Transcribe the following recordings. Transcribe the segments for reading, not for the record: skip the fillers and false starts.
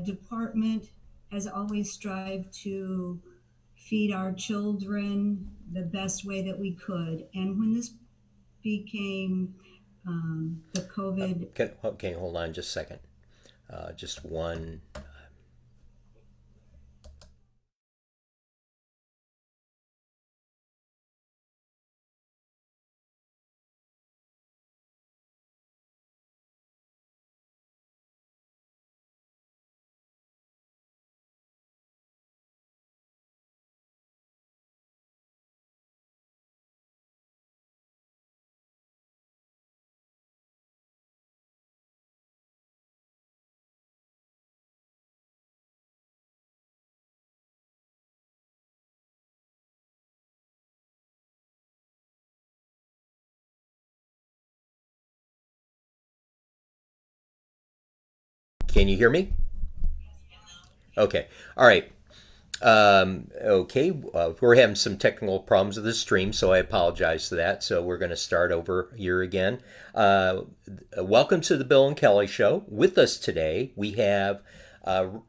department has always strived to feed our children the best way that we could. And when this became the COVID. Okay, hold on just a second. Just one. Can you hear me? Okay. All right. Okay, we're having some technical problems with the stream, so I apologize for that. So we're going to start over here again. Welcome to the Bill and Kelly Show. With us today, we have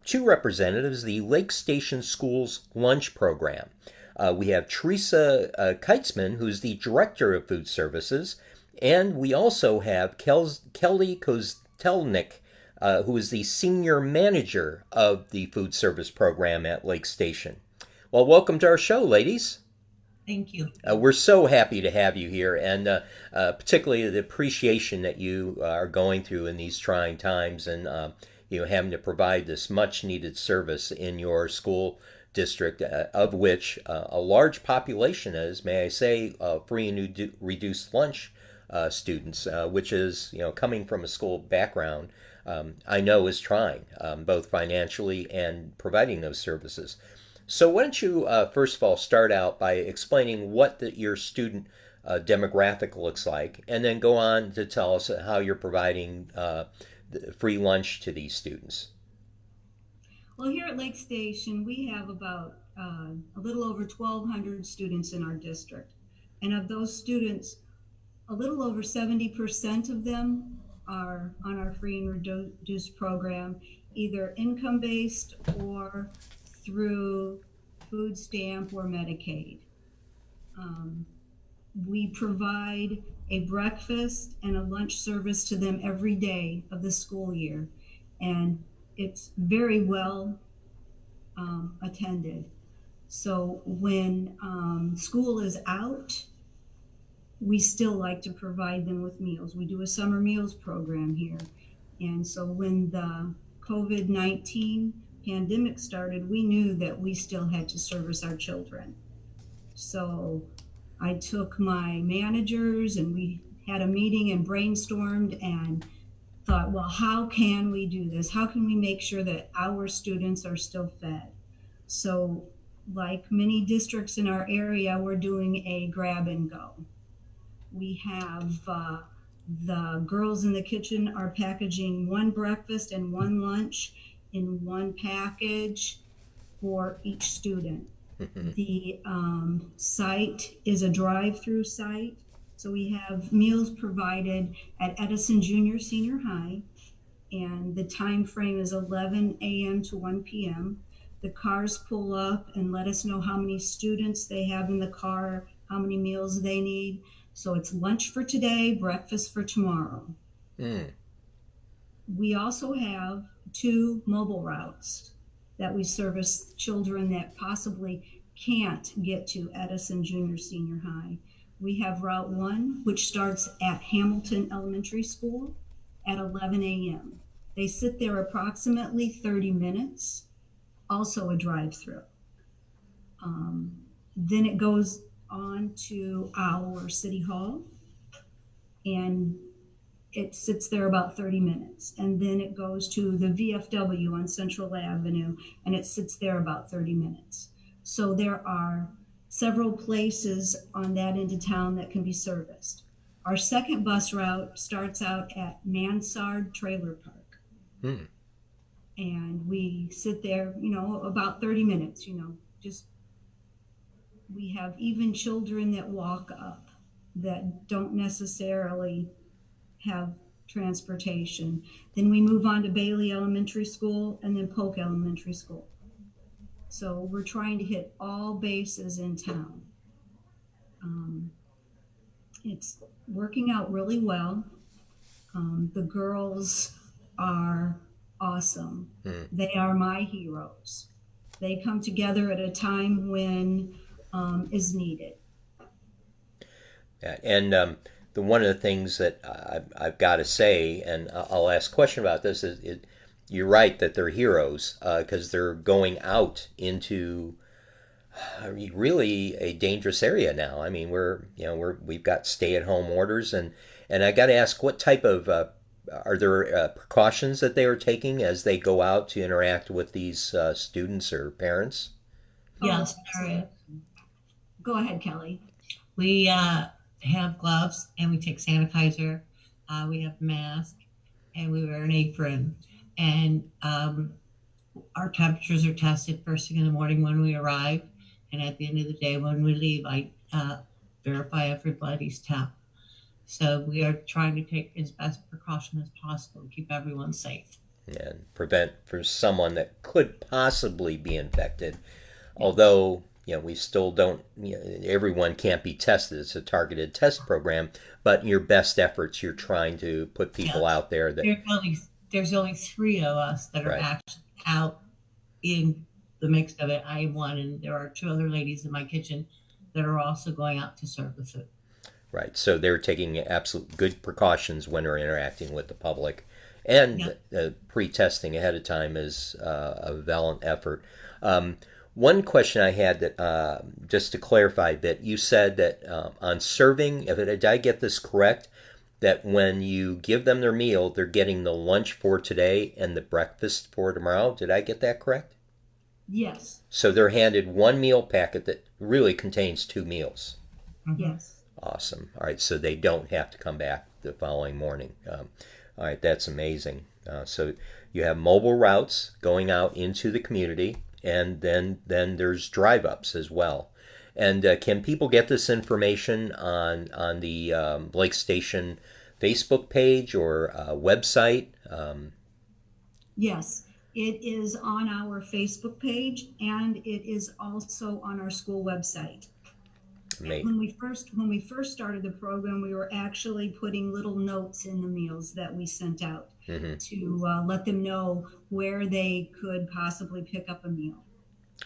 two representatives, the Lake Station Schools Lunch Program. We have Teresa Keitzman, who's the Director of Food Services, and we also have Kelly Kostelnik, who is the Senior Manager of the Food Service Program at Lake Station. Well, welcome to our show, ladies. Thank you. We're so happy to have you here, and particularly the appreciation that you are going through in these trying times, and having to provide this much-needed service in your school district, of which a large population is, may I say, free and reduced lunch students, which is coming from a school background. I know is trying, both financially and providing those services. So, why don't you first of all start out by explaining what your student demographic looks like, and then go on to tell us how you're providing free lunch to these students. Well, here at Lake Station, we have about a little over 1,200 students in our district. And of those students, a little over 70% of them are on our free and reduced program, either income based or through food stamp or Medicaid. We provide a breakfast and a lunch service to them every day of the school year, and it's very well attended. So when school is out, we still like to provide them with meals. We do a summer meals program here. And so when the COVID-19 pandemic started, we knew that we still had to service our children. So I took my managers and we had a meeting and brainstormed and thought, well, how can we do this? How can we make sure that our students are still fed? So, like many districts in our area, we're doing a grab and go. We have the girls in the kitchen are packaging one breakfast and one lunch in one package for each student. The site is a drive-through site. So we have meals provided at Edison Junior Senior High, and the time frame is 11 a.m. to 1 p.m. The cars pull up and let us know how many students they have in the car, how many meals they need. So it's lunch for today, breakfast for tomorrow. Mm. We also have two mobile routes that we service children that possibly can't get to Edison Junior Senior High. We have Route 1, which starts at Hamilton Elementary School at 11 a.m. They sit there approximately 30 minutes, also a drive-through. Then it goes on to our City Hall, and it sits there about 30 minutes. And then it goes to the VFW on Central Avenue, and it sits there about 30 minutes. So there are several places on that end of town that can be serviced. Our second bus route starts out at Mansard Trailer Park. Mm. And we sit there, about 30 minutes, just we have even children that walk up that don't necessarily have transportation. Then we move on to Bailey Elementary School and then Polk Elementary School. So we're trying to hit all bases in town. It's working out really well. The girls are awesome. They are my heroes. They come together at a time when is needed. Yeah, and one of the things that I've got to say, and I'll ask a question about this, is you're right that they're heroes because they're going out into really a dangerous area now. I mean, we've got stay-at-home orders, and I got to ask, what type of are there precautions that they are taking as they go out to interact with these students or parents? Yes, there is. Go ahead, Kelly. We have gloves and we take sanitizer. We have masks and we wear an apron. And our temperatures are tested first thing in the morning when we arrive. And at the end of the day when we leave, I verify everybody's temp. So we are trying to take as best precaution as possible to keep everyone safe. And prevent for someone that could possibly be infected. Although, we still don't, everyone can't be tested. It's a targeted test program, but in your best efforts, you're trying to put people out there that there's only 3 of us that are actually out in the mix of it. I am one, and there are 2 other ladies in my kitchen that are also going out to serve the food. Right. So they're taking absolute good precautions when they're interacting with the public. And pre-testing ahead of time is a valiant effort. One question I had that just to clarify a bit, you said that on serving, did I get this correct, that when you give them their meal, they're getting the lunch for today and the breakfast for tomorrow? Did I get that correct? Yes. So they're handed one meal packet that really contains 2 meals. Yes. Awesome. All right, so they don't have to come back the following morning. All right, that's amazing. So you have mobile routes going out into the community, and then there's drive-ups as well. And can people get this information on the Lake Station Facebook page or website? Yes, it is on our Facebook page, and it is also on our school website. When we first started the program, we were actually putting little notes in the meals that we sent out to let them know where they could possibly pick up a meal.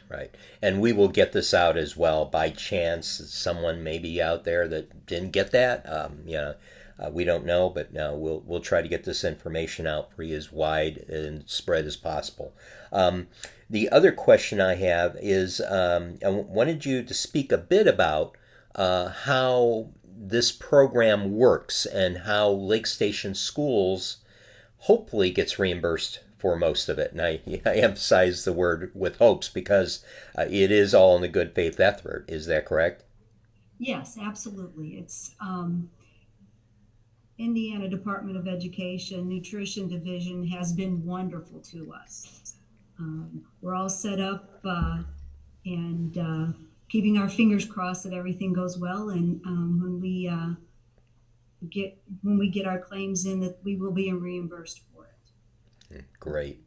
Right. And we will get this out as well. By chance, someone may be out there that didn't get that. We don't know, but we'll try to get this information out for you as wide and spread as possible. The other question I have is I wanted you to speak a bit about how this program works and how Lake Station Schools hopefully gets reimbursed for most of it. And I emphasize the word with hopes because it is all in the good faith effort. Is that correct? Yes, absolutely. It's Indiana Department of Education Nutrition Division has been wonderful to us. We're all set up and keeping our fingers crossed that everything goes well. And when we get our claims in, that we will be reimbursed for it. Great.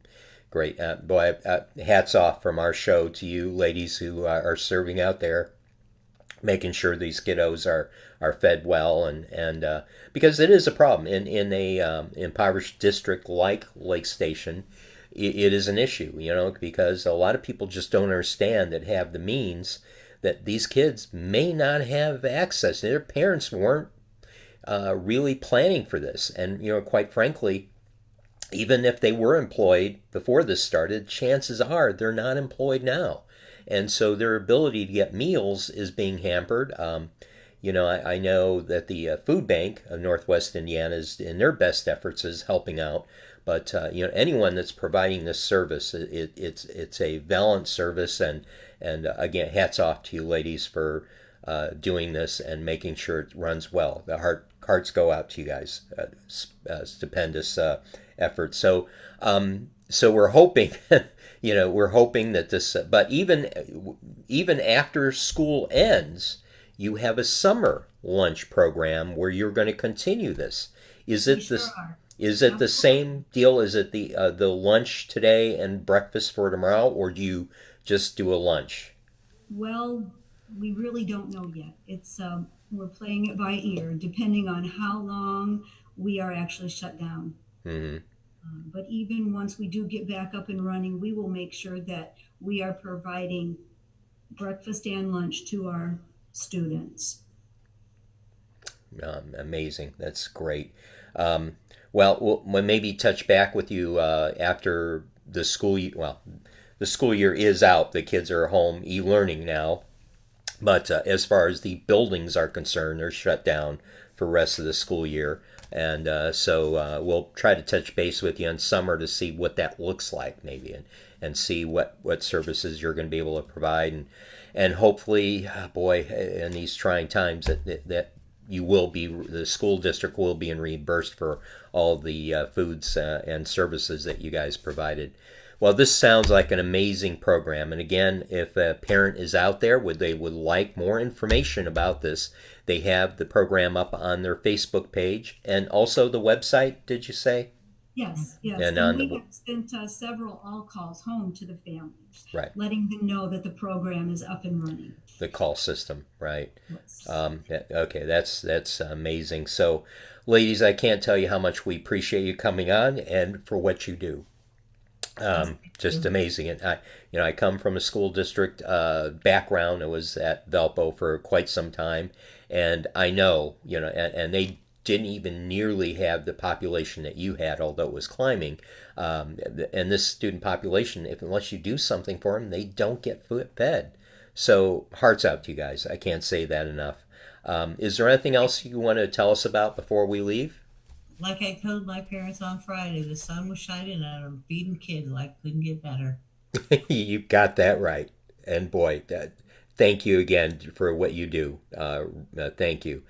Boy, hats off from our show to you ladies who are serving out there, making sure these kiddos are fed well, and because it is a problem in a impoverished district like Lake Station. It is an issue, because a lot of people just don't understand that have the means that these kids may not have access. Their parents weren't really planning for this, and quite frankly, even if they were employed before this started, chances are they're not employed now. And so their ability to get meals is being hampered. I know that the Food Bank of Northwest Indiana is in their best efforts is helping out. But anyone that's providing this service, it's a valiant service, and again, hats off to you ladies for doing this and making sure it runs well. The hearts go out to you guys. Stupendous effort. So we're hoping, that this. But even after school ends, you have a summer lunch program where you're going to continue this. Is it this? Sure are. Is it the same deal? Is it the lunch today and breakfast for tomorrow, or do you just do a lunch? Well, we really don't know yet. It's we're playing it by ear, depending on how long we are actually shut down. Hmm. But even once we do get back up and running, we will make sure that we are providing breakfast and lunch to our students. Amazing. That's great. Um, well, we'll maybe touch back with you after the school. Well, the school year is out. The kids are home e-learning now. But as far as the buildings are concerned, they're shut down for the rest of the school year. And so we'll try to touch base with you in summer to see what that looks like, maybe, and see what services you're going to be able to provide. And hopefully, boy, in these trying times, that you will be, the school district will be reimbursed for all the foods and services that you guys provided. Well, this sounds like an amazing program. And again, if a parent is out there, would like more information about this, they have the program up on their Facebook page and also the website, did you say? Yes, yes. And And on we the have sent several all calls home to the families, right, letting them know that the program is up and running. the call system, right? Yes. Okay, that's amazing. So, ladies, I can't tell you how much we appreciate you coming on and for what you do. Just amazing. And I come from a school district background. I was at Valpo for quite some time, and I know, and they didn't even nearly have the population that you had, although it was climbing. And this student population, unless you do something for them, they don't get fed. So hearts out to you guys. I can't say that enough. Is there anything else you want to tell us about before we leave? Like I told my parents on Friday, the sun was shining and I'm feeding kids like couldn't get better. You got that right. And boy, thank you again for what you do. Thank you.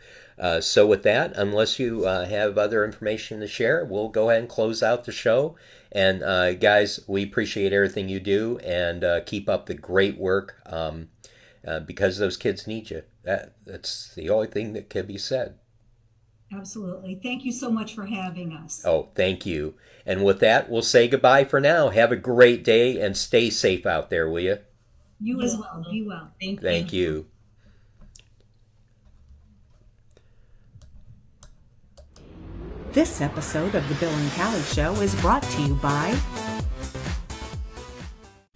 So with that, unless you have other information to share, we'll go ahead and close out the show. And guys, we appreciate everything you do, and keep up the great work because those kids need you. That's the only thing that can be said. Absolutely. Thank you so much for having us. Oh, thank you. And with that, we'll say goodbye for now. Have a great day and stay safe out there, will you? You as well. Be well. Thank you. This episode of The Bill and Callie Show is brought to you by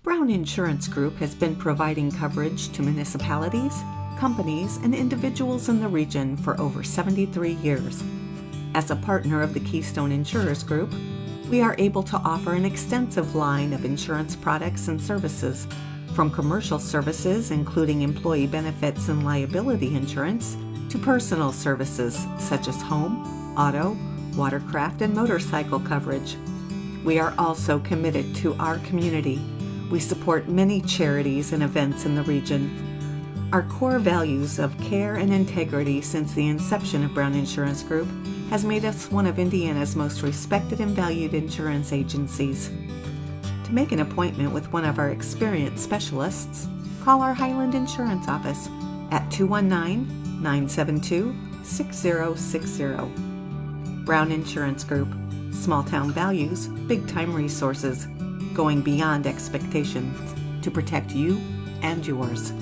Brown Insurance Group has been providing coverage to municipalities, companies, and individuals in the region for over 73 years. As a partner of the Keystone Insurers Group, we are able to offer an extensive line of insurance products and services, from commercial services including employee benefits and liability insurance, to personal services such as home, auto, watercraft, and motorcycle coverage. We are also committed to our community. We support many charities and events in the region. Our core values of care and integrity since the inception of Brown Insurance Group has made us one of Indiana's most respected and valued insurance agencies. To make an appointment with one of our experienced specialists, call our Highland Insurance office at 219-972-6060. Brown Insurance Group. Small town values, big time resources. Going beyond expectations to protect you and yours.